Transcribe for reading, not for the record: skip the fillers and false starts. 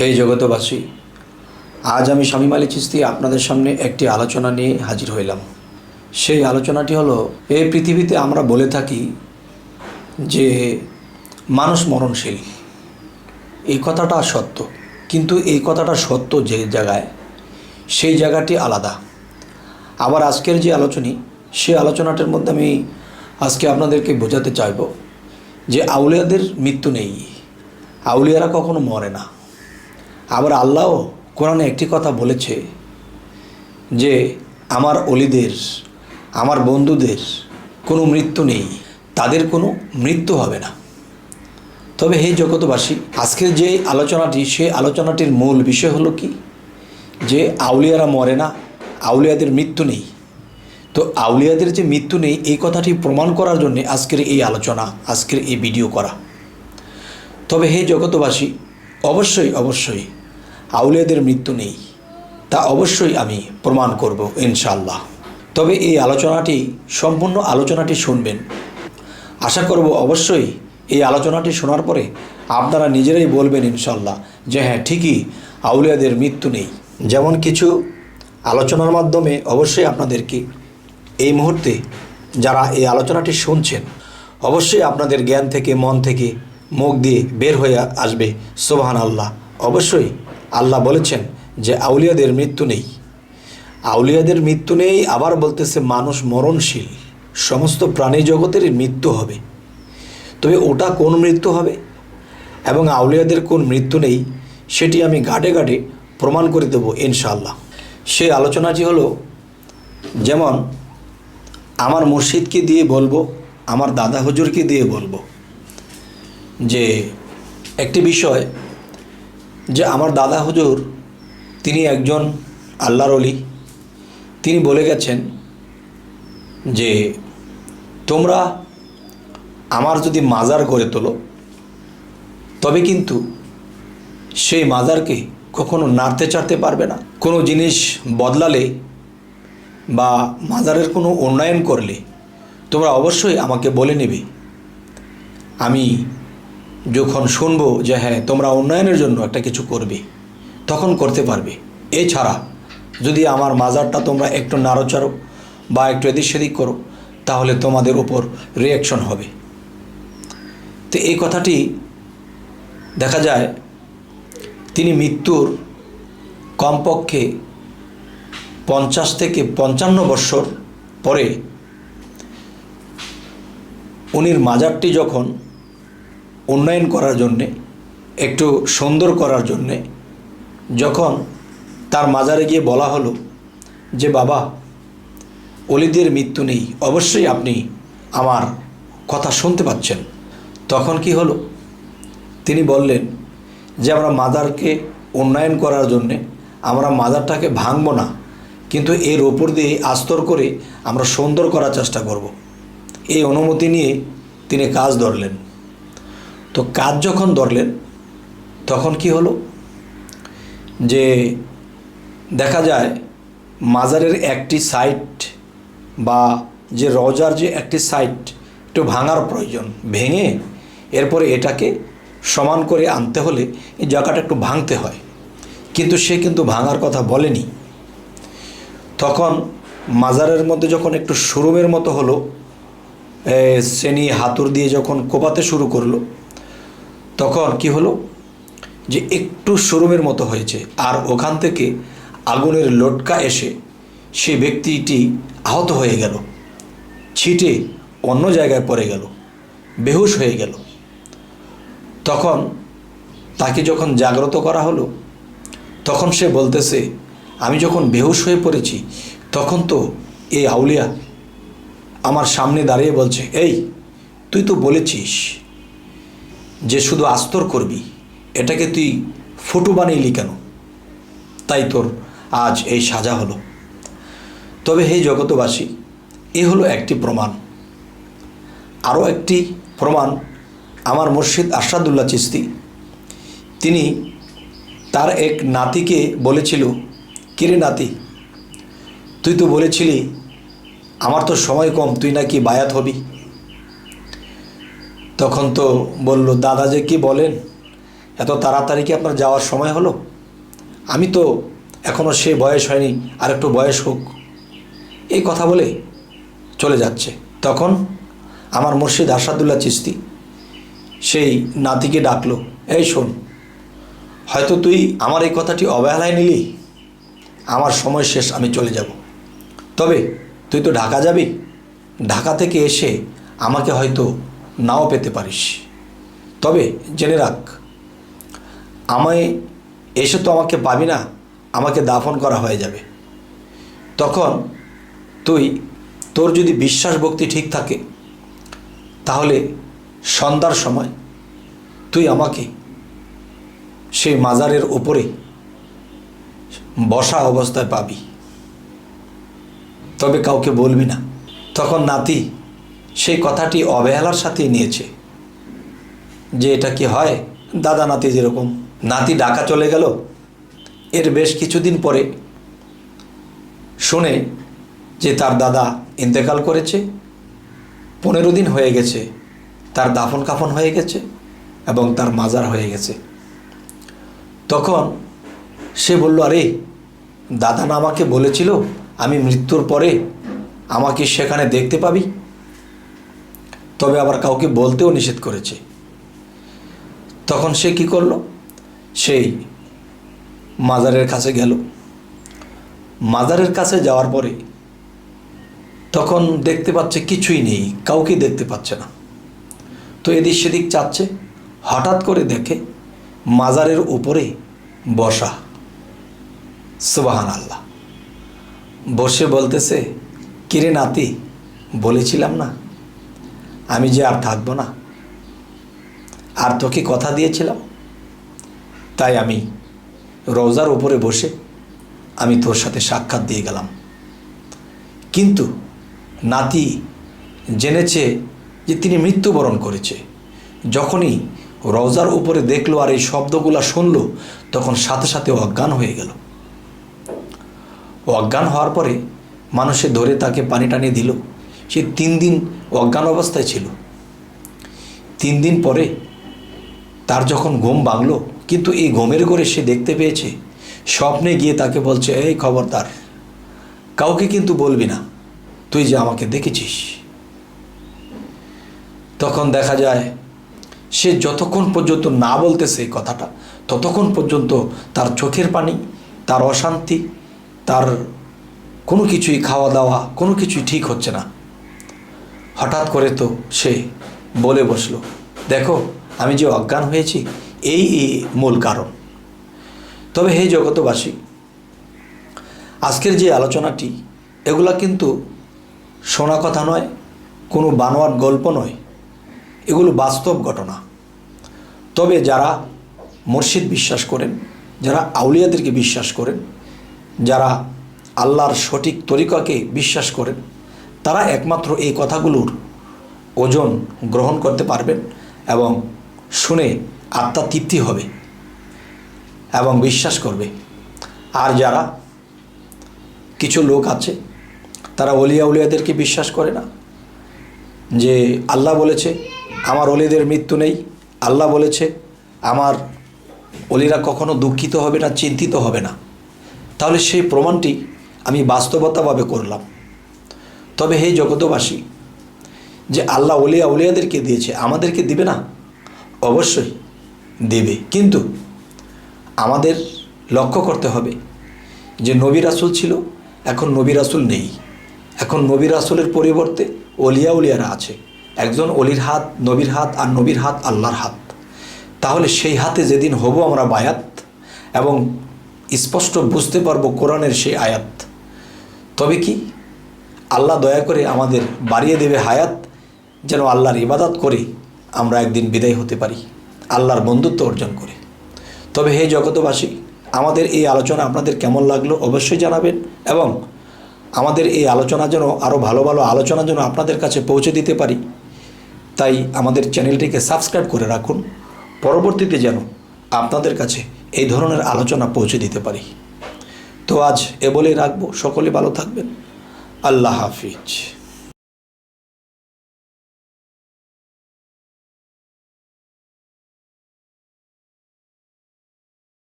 হে জগতবাসী, আজ আমি শামীম আলী চিশতি আপনাদের সামনে একটি আলোচনা নিয়ে হাজির হইলাম। সেই আলোচনাটি হলো, এই পৃথিবীতে আমরা বলে থাকি যে মানুষ মরণশীল। এই কথাটা সত্য, কিন্তু এই কথাটা সত্য যে জায়গায়, সেই জায়গাটি আলাদা। আবার আজকের যে সেই আলোচনাটার মধ্যে আমি আজকে আপনাদেরকে বোঝাতে চাইব যে আউলিয়াদের মৃত্যু নেই, আউলিয়ারা কখনো মরে না। আবার আল্লাহও কোরআনে একটি কথা বলেছে যে আমার অলিদের, আমার বন্ধুদের কোনো মৃত্যু নেই, তাদের কোনো মৃত্যু হবে না। তবে হে জগতবাসী, আজকের যে আলোচনাটি, সেই আলোচনাটির মূল বিষয় হলো কি, যে আউলিয়ারা মরে না, আউলিয়াদের মৃত্যু নেই। তো আউলিয়াদের যে মৃত্যু নেই, এই কথাটি প্রমাণ করার জন্য আজকের এই আলোচনা, আজকের এই ভিডিও করা। তবে হে জগতবাসী, অবশ্যই আউলিয়াদের মৃত্যু নেই, তা অবশ্যই আমি প্রমাণ করব ইনশাআল্লাহ। তবে এই আলোচনাটি, সম্পূর্ণ আলোচনাটি শুনবেন। আশা করব অবশ্যই এই আলোচনাটি শোনার পরে আপনারা নিজেরাই বলবেন ইনশাআল্লাহ যে হ্যাঁ, ঠিকই আউলিয়াদের মৃত্যু নেই। যেমন কিছু আলোচনার মাধ্যমে অবশ্যই আপনাদেরকে এই মুহূর্তে যারা এই আলোচনাটি শুনছেন, অবশ্যই আপনাদের জ্ঞান থেকে, মন থেকে, মুখ দিয়ে বের হয়ে আসবে সুবহানাল্লাহ। অবশ্যই আল্লাহ বলেছেন যে আউলিয়াদের মৃত্যু নেই, আউলিয়াদের মৃত্যু নেই। আবার বলতেছে মানুষ মরণশীল, সমস্ত প্রাণী জগতের মৃত্যু হবে। তবে ওটা কোন মৃত্যু হবে এবং আউলিয়াদের কোন মৃত্যু নেই, সেটি আমি ঘাটে ঘাটে প্রমাণ করে দেব ইনশাআল্লাহ। সেই আলোচনাটি হলো, যেমন আমার মুর্শিদকে দিয়ে বলবো, আমার দাদা হুজুরকে দিয়ে বলবো যে একটি বিষয়, যে আমার দাদা হুজুর তিনি একজন আল্লাহর ওলি। তিনি বলে গেছেন যে তোমরা আমার যদি মাজার গড়ে তোলো, তবে কিন্তু সেই মাজারকে কখনো নাড়তে চাড়তে পারবে না। কোনো জিনিস বদলালে বা মাজারের কোনো উন্নয়ন করলে তোমরা অবশ্যই আমাকে বলে নেবে। আমি যখন শুনবো যে হ্যাঁ, তোমরা উন্নয়নের জন্য একটা কিছু করবে, তখন করতে পারবে। এছাড়া যদি আমার মাজারটা তোমরা একটু নাড়াচাড়ো বা একটু এদিক সেদিক করো, তাহলে তোমাদের উপর রিয়াকশন হবে। তো এই কথাটি দেখা যায় তিনি মৃত্যুর কমপক্ষে 50 থেকে 55 বৎসর পরে উনির মাজারটি যখন উন্নয়ন করার জন্যে, একটু সুন্দর করার জন্যে, যখন তার মাজারে গিয়ে বলা হলো যে বাবা, অলিদের মৃত্যু নেই, অবশ্যই আপনি আমার কথা শুনতে পাচ্ছেন, তখন কি হলো, তিনি বললেন যে আমরা মাজারকে উন্নয়ন করার জন্যে আমরা মাজারটাকে ভাঙব না, কিন্তু এর ওপর দিয়ে আস্তর করে আমরা সুন্দর করার চেষ্টা করব। এই অনুমতি নিয়ে তিনি কাজ ধরলেন। তো কাজ যখন ধরলেন, তখন কি হলো, যে দেখা যায় মাজারের একটি সাইড বা যে রওজার যে একটি সাইড একটু ভাঙার প্রয়োজন, ভেঙে এরপরে এটাকে সমান করে আনতে হলে এই জায়গাটা একটু ভাঙতে হয়। কিন্তু সে কিন্তু ভাঙার কথা বলেনি। তখন মাজারের মধ্যে যখন একটু শোরুমের মতো হলো, শ্রেণী হাতুর দিয়ে যখন কোপাতে শুরু করলো, তখন কি হলো, যে একটু শোরুমের মতো হয়েছে, আর ওখান থেকে আগুনের লটকা এসে সেই ব্যক্তিটি আহত হয়ে গেল, ছিটে অন্য জায়গায় পড়ে গেল, বেহুশ হয়ে গেল। তখন তাকে যখন জাগ্রত করা হলো, তখন সে বলতেছে, আমি যখন বেহুশ হয়ে পড়েছি, তখন তো এই আউলিয়া আমার সামনে দাঁড়িয়ে বলছে, এই তুই তো বলেছিস যে শুধু আস্তর করবি, এটাকে তুই ফটো বানিয়ে কেন? তাই তোর আজ এই সাজা হলো। তবে হে জগতবাসী, এ হলো একটি প্রমাণ। আরও একটি প্রমাণ, আমার মুর্শিদ আরশাদুল্লাহ চিশতি তিনি তার এক নাতিকে বলেছিল, কিরে নাতি, তুই তো বলেছিলি আমার তো সময় কম, তুই নাকি বায়াত হবি। তখন তো বলল, দাদা যে কি বলেন, এত তাড়াতাড়ি কি আপনার যাওয়ার সময় হলো? আমি তো এখনও সে বয়স হয়নি, আর একটু বয়স হোক। এই কথা বলে চলে যাচ্ছে। তখন আমার মুর্শিদ আরশাদুল্লাহ চিশতি সেই নাতিকে ডাকলো, এই শোন, হয়তো তুই আমার এই কথাটি অবহেলায় নিলি, আমার সময় শেষ, আমি চলে যাব। তবে তুই তো ঢাকা যাবি, ঢাকা থেকে এসে আমাকে হয়তো নাও পেতে পারিস। তবে জেনে রাখ, আমায় এসে তো আমাকে পাবি না, আমাকে দাফন করা হয়ে যাবে। তখন তুই, তোর যদি বিশ্বাস ভক্তি ঠিক থাকে, তাহলে সন্ধ্যার সময় তুই আমাকে সেই মাজারের উপরে বসা অবস্থায় পাবি, তবে কাউকে বলবি না। তখন নাতি সেই কথাটি অবহেলার সাথেই নিয়েছে, যে এটা কি হয়, দাদা নাতি যেরকম। নাতি ঢাকা চলে গেল। এর বেশ কিছুদিন পরে শুনে যে তার দাদা ইন্তেকাল করেছে, 15 দিন হয়ে গেছে, তার দাফন কাফন হয়ে গেছে এবং তার মাজার হয়ে গেছে। তখন সে বলল, আরে দাদা না আমাকে বলেছিল আমি মৃত্যুর পরে আমাকে সেখানে দেখতে পাবি, তবে আবার কাউকে বলতেও নিষেধ করেছে। তখন সে কি করলো, সেই মাজারের কাছে গেল। মাজারের কাছে যাওয়ার পরে তখন দেখতে পাচ্ছে কিছুই নেই, কাউকে দেখতে পাচ্ছে না। তো এদিক সেদিক চাচ্ছে, হঠাৎ করে দেখে মাজারের উপরে বসা। সুবহানাল্লাহ। বসে বলতেছে, কিরে নাতি, বলেছিলাম না আমি যে আর থাকবো না, আর তোকে কথা দিয়েছিলাম, তাই আমি রওজার উপরে বসে আমি তোর সাথে সাক্ষাৎ দিয়ে গেলাম। কিন্তু নাতি জেনেছে যে তিনি মৃত্যুবরণ করেছে। যখনই রওজার উপরে দেখলো আর এই শব্দগুলো শুনলো, তখন সাথে সাথে অজ্ঞান হয়ে গেল। অজ্ঞান হওয়ার পরে মানুষে ধরে তাকে পানি টানি দিল। সে 3 দিন অজ্ঞান অবস্থায় ছিল। 3 দিন পরে তার যখন ঘুম ভাঙলো, কিন্তু এই ঘুমের ঘরে সে দেখতে পেয়েছে, স্বপ্নে গিয়ে তাকে বলছে, এই খবরদার, কাউকে কিন্তু বলবি না তুই যে আমাকে দেখেছিস। তখন দেখা যায় সে যতক্ষণ পর্যন্ত না বলতেছে এই কথাটা, ততক্ষণ পর্যন্ত তার চোখের পানি, তার অশান্তি, তার কোনো কিছুই, খাওয়া দাওয়া কোনো কিছুই ঠিক হচ্ছে না। হঠাৎ করে তো সে বলে বসলো, দেখো আমি যে অজ্ঞান হয়েছি এই মূল কারণ। তবে হে জগতবাসী, আজকের যে আলোচনাটি, এগুলা কিন্তু শোনা কথা নয়, কোনো বানোয়াট গল্প নয়, এগুলো বাস্তব ঘটনা। তবে যারা মুর্শিদ বিশ্বাস করেন, যারা আউলিয়াদেরকে বিশ্বাস করেন, যারা আল্লাহর সঠিক তরিকাকে বিশ্বাস করেন, তারা একমাত্র এই কথাগুলোর ওজন গ্রহণ করতে পারবেন এবং শুনে আত্মা তৃপ্তি হবে এবং বিশ্বাস করবে। আর যারা কিছু লোক আছে, তারা অলিয়া উলিয়াদেরকে বিশ্বাস করে না, যে আল্লাহ বলেছে আমার অলিদের মৃত্যু নেই, আল্লাহ বলেছে আমার অলিরা কখনো দুঃখিত হবে না, চিন্তিত হবে না, তাহলে সেই প্রমাণটি আমি বাস্তবতাভাবে করলাম। তবে হে জগতবাসী, যে আল্লাহ অলিয়া উলিয়াদেরকে দিয়েছে, আমাদেরকে দিবে না? অবশ্যই দেবে, কিন্তু আমাদের লক্ষ্য করতে হবে যে নবী রাসূল ছিল, এখন নবী রাসূল নেই। এখন নবী রাসূলের পরিবর্তে অলিয়া উলিয়ারা আছে। একজন অলির হাত নবীর হাত, আর নবীর হাত আল্লাহর হাত। তাহলে সেই হাতে যেদিন হব আমরা বায়াত এবং স্পষ্ট বুঝতে পারবো কোরআনের সেই আয়াত, তবে কি আল্লাহ দয়া করে আমাদের বাড়িয়ে দেবে হায়াত, যেন আল্লাহর ইবাদত করে আমরা একদিন বিদায় হতে পারি, আল্লাহর বন্ধুত্ব অর্জন করে। তবে হে জগতবাসী, আমাদের এই আলোচনা আপনাদের কেমন লাগলো অবশ্যই জানাবেন, এবং আমাদের এই আলোচনা যেন আরও ভালো ভালো আলোচনা যেন আপনাদের কাছে পৌঁছে দিতে পারি, তাই আমাদের চ্যানেলটিকে সাবস্ক্রাইব করে রাখুন, পরবর্তীতে যেন আপনাদের কাছে এই ধরনের আলোচনা পৌঁছে দিতে পারি। তো আজ এ বলেই রাখবো, সকলে ভালো থাকবেন। আল্লাহ হাফিজ।